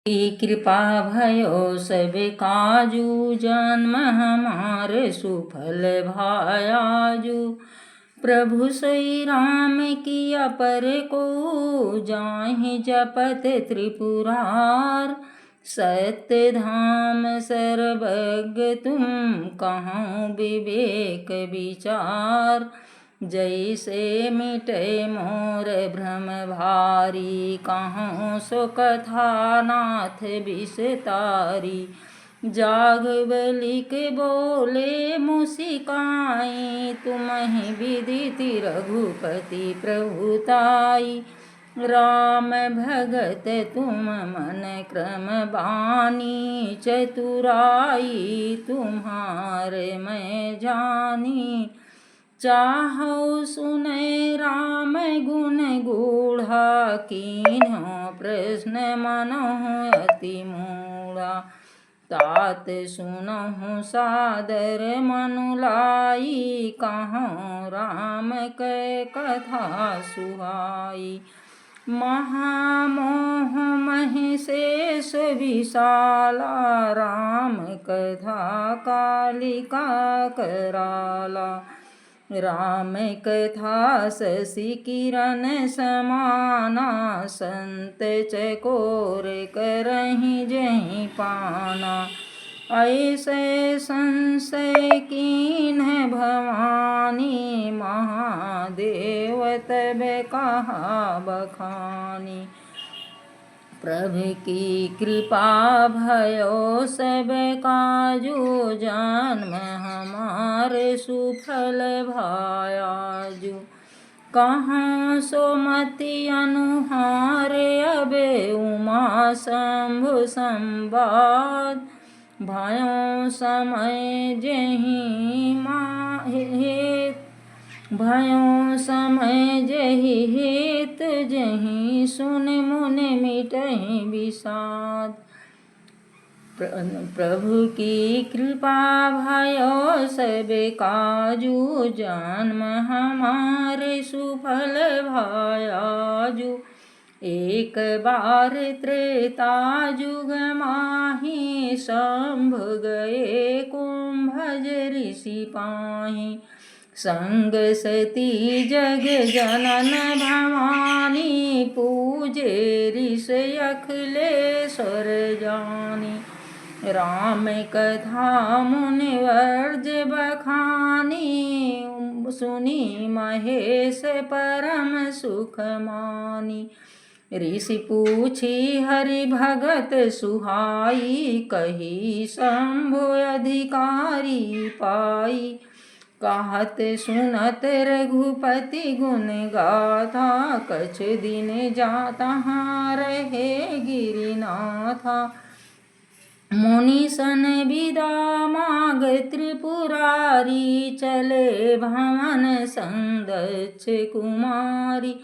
की कृपा भयो सब काजू, जन्म हमार सुफल भायाजू। प्रभु श्री राम किया पर को, जाहि जपत त्रिपुरार। सत्य धाम सर्वज्ञ तुम, कहूँ विवेक विचार। जैसे मिटे मोर भ्रम भारी, कहूँ सो कथा नाथ विस्तारी। जागवलिक बोले मुसिकाई, तुम्हि विदिति रघुपति प्रभुताई। राम भगत तुम मन क्रम बानी, चतुराई तुम्हारे मैं जानी। चाहौ सुनै राम गुण गूढ़ा, कीन्हो प्रश्न मनहु अति मूढ़ा। तात सुनहु सादर मनुलाई, कहूँ राम कै कथा सुहाई। महामोह महिषेष विशाला, राम कथा कालिका कराला। राम कथा शशि किरण समाना, संत चकोर करहि जहि पाना। ऐसे संशय कीन्ह भवानी, महादेव तब कहा बखानी। प्रभु की कृपा भयो सब काजू, जन्म हमार सुफल भायाजू। कहाँ सुमति अनुहारे, अबे उमा शंभु संवाद। भयो समय जहि हेत, भयो समय जहि हेत, जहि सुन मुन मिटहि विषाद। प्रभु की कृपा भयो सब काजू, जन्म हमारे सुफल भायाजू। एक बार त्रेता जुग माहि, शंभ गए कुंभज ऋषि पाहि। संग सती जग जनन भवानी, पूजे ऋषि अखिलेश्वर जानी। राम कथा मुनिवर्ज बखानी, सुनी महेश परम सुख मानी। ऋषि पूछी हरि भगत सुहाई, कही शंभु अधिकारी पाई। कहत सुनत रघुपति गुण गाथा, कछ दिन जाता रहे गिरिनाथा। मुनि सन विदा माग त्रिपुरारी, चले भवन संग दक्ष कुमारी।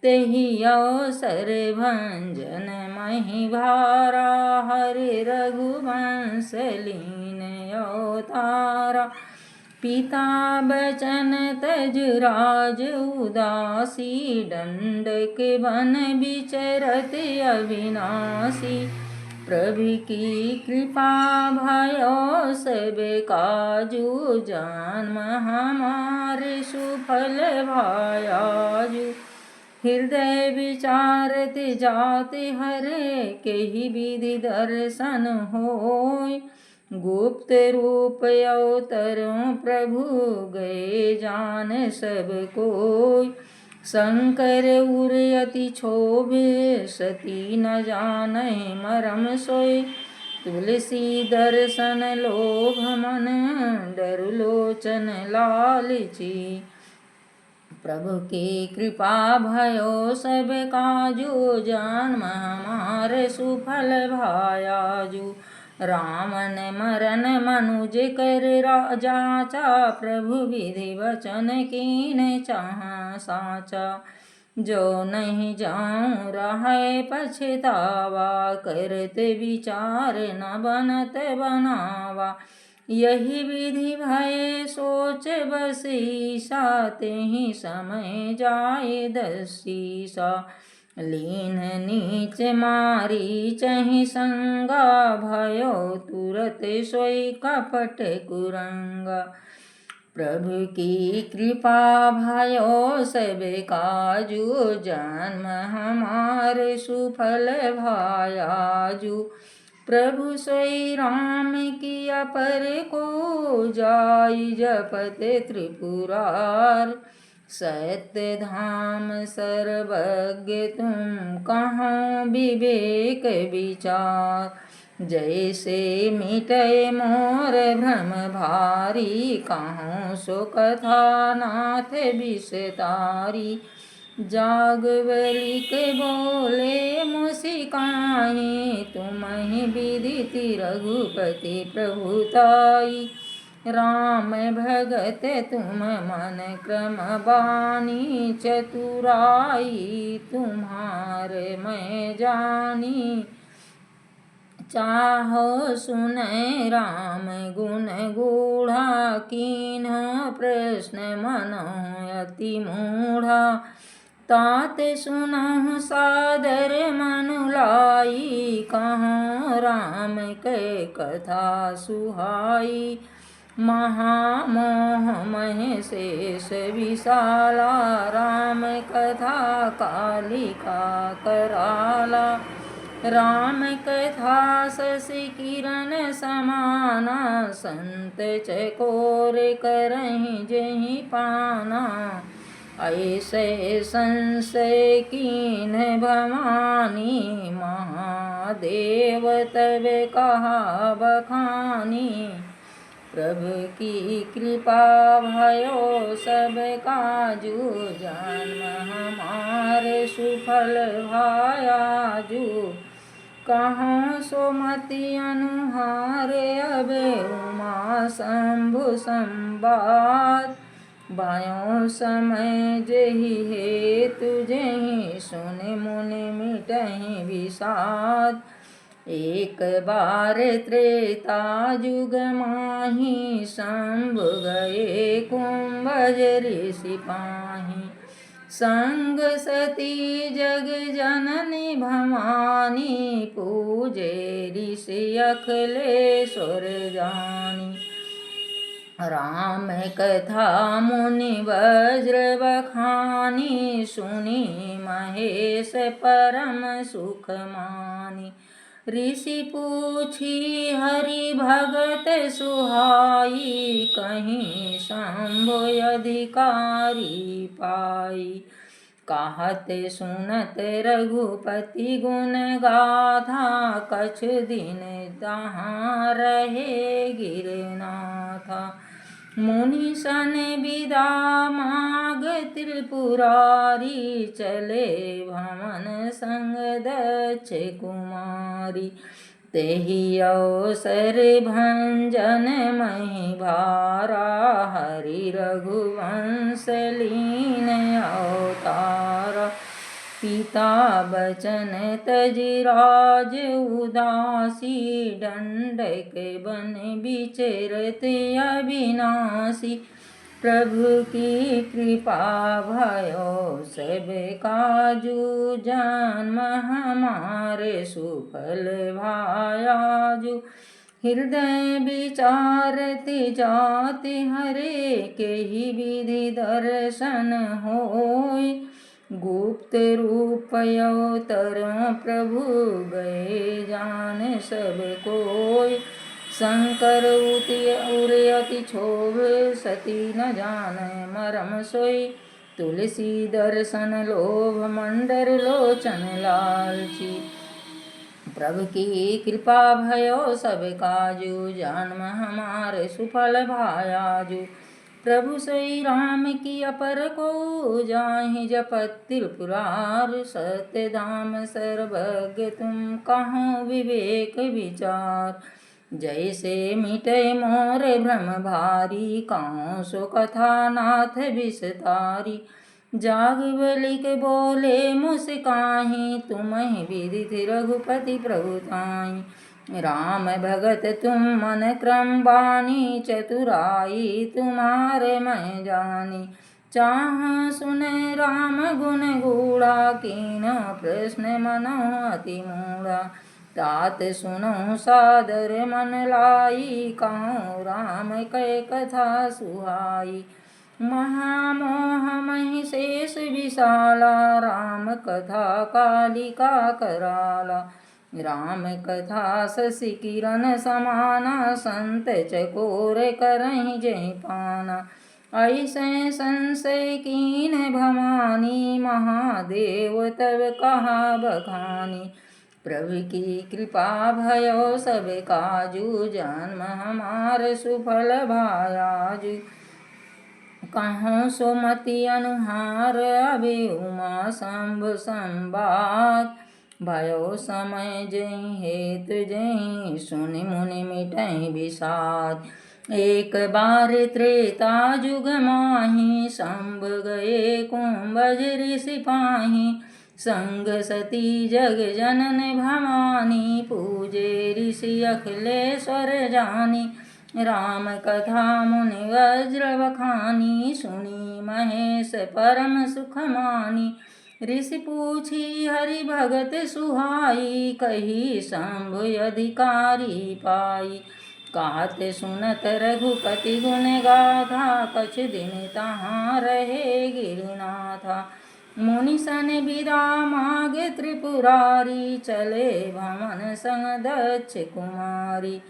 तेहि अवसर भंजन महि भारा, हरि रघुवंश लीन अवतारा। पिता बचन तज राज उदासी, दंडक बन विचरत अविनाशी। प्रभु की कृपा भयो सब काजू, जन्म हमारे सुफल भायाजू। हृदय विचारत जाति हरे, केहि विधि दर्शन होय। गुप्त रूप अवतरों प्रभु, गए जान सब कोय। शंकर उर अति क्षोभे, सती न जानै मरम सोय। तुलसी दर्शन लोभ मन, डर लोचन लालची। प्रभु की कृपा भयो सब काजू, जन्म हमार सुफल भायाजू। रावण मरन मनुज कर जाचा, प्रभु विधि वचन कीन्ह चाह साचा। जो नहीं जाऊँ रहे पछतावा, करत विचार न बनत बनावा। यही विधि भय सोच बसीसा, तेहि समय जाए दसीसा। लीन नीच मारी चहि संगा, भयो तुरत सोई कपट कुरंगा। प्रभु की कृपा भयो सब काजू, जन्म हमारे सुफल भायाजू। प्रभु सोई राम किया पर को जाई, जपत त्रिपुरार। सत्य धाम सर्वज्ञ तुम कहाँ विवेक विचार। जैसे मिटय मोर भ्रम भारी, कहूँ सो कथा नाथ विस्तारी। जागवलिक बोले मुसिकाई, तुम्हि विदिति रघुपति प्रभुताई। राम भगत तुम मन क्रम बानी, चतुराई तुम्हारे मैं जानी। चाहो सुनै राम गुण गूढ़ा, कीन्हो प्रश्न मनहु अति मूढ़ा। तात सुनहु सादर मनु लाई, कहूँ राम कै कथा सुहाई। महामोह महेशेष विशाला, राम कथा कालिका कराला। राम कथा शशि किरण समाना, संत चकोर करहि जेहि पाना। ऐसे संशय कीन भवानी, महादेव तब कहा बखानी। प्रभु की कृपा भयो सब काजू, जन्म हमारे सुफल भायाजू। कहूँ सुमति अनुहारे अब, उमा शंभु संवाद। भयो समय जेहि हेतु जेहि, सुनि मुनि मिटहि विषाद। एक बार त्रेता जुग माही, शंभु गए कुंभज ऋषि पाही। संग सती जग जननी भवानी, पूजे ऋषि अखिलेश्वर जानी। राम कथा मुनि वज्र बखानी, सुनी महेश परम सुख मानी। ऋषि पूछी हरि भगत सुहाई, कहीं शंभु अधिकारी पाई। कहत सुनत रघुपति गुण गाथा, कछु दिन तहाँ रहे गिरनाथा। मुनि सन विदा माग त्रिपुरारी, चले भवन संग दक्ष कुमारी। तेहि अवसर भंजन महि भारा, हरि रघुवंश लीन अवतारा। पिता बचन तजि राज उदासी, दंडक बन विचरत अविनाशी। प्रभु की कृपा भयो सब काजू, जन्म हमारे सुफल भायाजू। हृदय विचारति जाति हरे, केहि विधि दर्शन होय। गुप्त रूप अवतरों प्रभु, गए जान सब कोय। शंकर उर अति क्षोभ, सती न जानय मरम सोई। तुलसी दर्शन लोभ, मंडर लोचन लालची। प्रभु की कृपा भयो सब काजू, जन्म हमारे सुफल भायाजू। प्रभु सोई राम की अपर को जाहि, जपत त्रिपुरार। सत्य धाम सर्वज्ञ तुम कहाँ विवेक विचार। जैसे मिटय मोर भ्रम भारी, कहूँ सो कथा नाथ विस्तारी। जागवलिक बोले मुस्काहि, तुम्हि विदिति रघुपति प्रभुताई। राम भगत तुम मन क्रम बानी, चतुराई तुम्हारे मैं जानी। चाह सुने राम गुण गूढ़ा, कीन प्रश्न मनो अति मूढ़ा। तात सुनो सादर मन लाई, कहूँ राम कै कथा सुहाई। महामोह महि शेष विशाला, राम कथा कालिका कराला। राम कथा शशि किरण समाना, संत चकोर करहि जहि पाना। ऐसे संशय कीन भवानी, महादेव तब कहा बखानी। प्रभु की कृपा भयो सब काजू, जन्म हमार सुफल भायाजू। कहूँ सुमति अनुहार, अभी उमा शंभु संवाद। भयो समय जहि हेतु जहि, सुनि मुनि मिटहि विषाद। एक बार त्रेता जुग माही, शंभ गए कुंभज ऋषि पाही। संग सती जग जनन भवानी, पूजे ऋषि अखिलेश्वर जानी। राम कथा मुनि वज्र बखानी, सुनी महेश परम सुख मानी। ऋषि पूछी हरि भगत सुहाई, कही शंभु अधिकारी पाई। कहत सुनत रघुपति गुण गाथा, कछ दिन तहाँ रहे गिरनाथा। मुनि सन बिदा मागे त्रिपुरारी, चले भवन संग दक्ष कुमारी।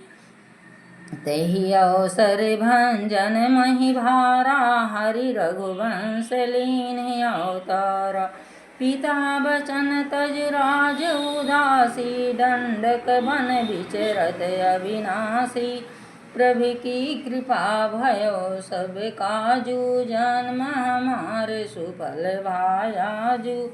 तेहि अवसर भंजन महि भारा, हरि रघुवंश लीन्हि अवतारा। पिता बचन तज राज उदासी, दंडक बन विचरत अविनाशी। प्रभु की कृपा भयो सब काजू, जन्म हमार सुफल भायाजू।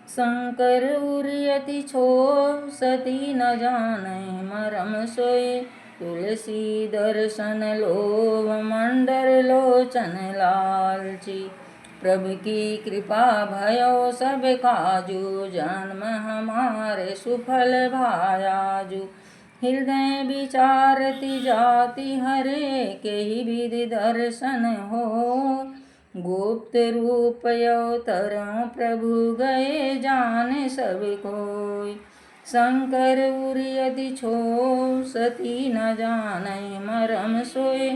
शंकर उर अति छोह, सती न जानहि मरम सोई। तुलसी दर्शन लोभ, मंडर लोचन लालची। प्रभु की कृपा भयो सब काजू, जन्म हमारे सुफल भायाजू। हृदय विचारति जाति हरे, केहि विधि दर्शन हो। गुप्त रूप अवतरौ प्रभु, गए जान सब कोई। शंकर उर अति छोह, सती न जानहि मरम सोई।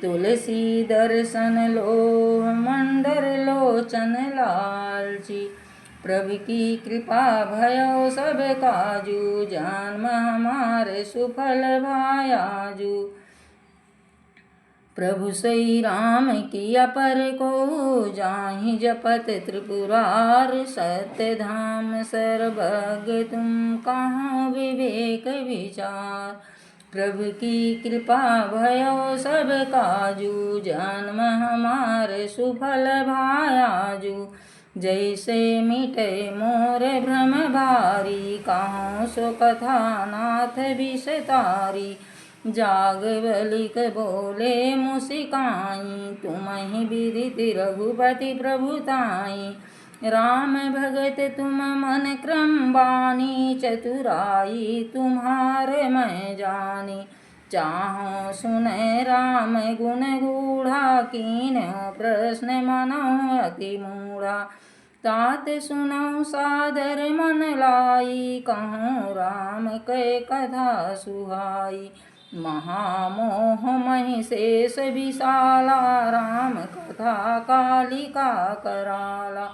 तुलसी दर्शन लोभ, मंडर लोचन लालची। प्रभु की कृपा भयो सब काजू, जन्म हमारे सुफल भायाजू। प्रभु सई राम किया पर को, जाहि जपत त्रिपुरार। सत्य धाम सर्वज्ञ तुम, कहाँ विवेक विचार। प्रभु की कृपा भयो सब काजू, जन्म हमारे सुफल भायाजू। जैसे मिटे मोर भ्रम भारी, कहूँ सो कथा नाथ विषतारी। जाग बलिक बोले मुसिकाई, तुम्हि विदित रघुपति प्रभुताई। राम भगत तुम मन क्रम बानी, चतुराई तुम्हारे मैं जानी। चाहो सुने राम गुण गूढ़ा, कीन्हो प्रश्न मनो अति मूढ़ा। तात सुनौ सादर मन लाई, कहूँ राम कै कथा सुहाई। महामोह महि शेष विशाला, राम कथा कालिका कराला।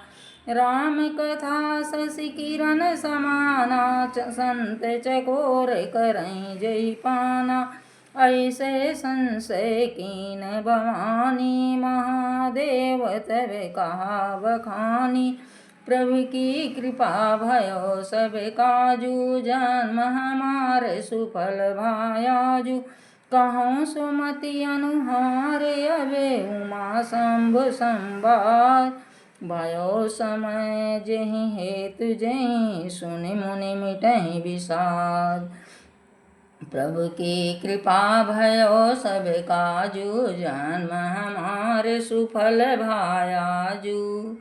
राम कथा शशि किरण समाना, संत चकोर करहि जहि पाना। ऐसे संशय कीन भवानी, महादेव तब कहा बखानी। प्रभु की कृपा भयो सब काजू, जन्म हमार सुफल भायाजू। कहूँ सुमति अनुहार, अबे उमा शंभु संवाद। भयो समय जहि हेतु जहि, सुनि मुनि मिटहि विषाद। प्रभु की कृपा भयो सब काजू, जन्म हमार सुफल भायाजू।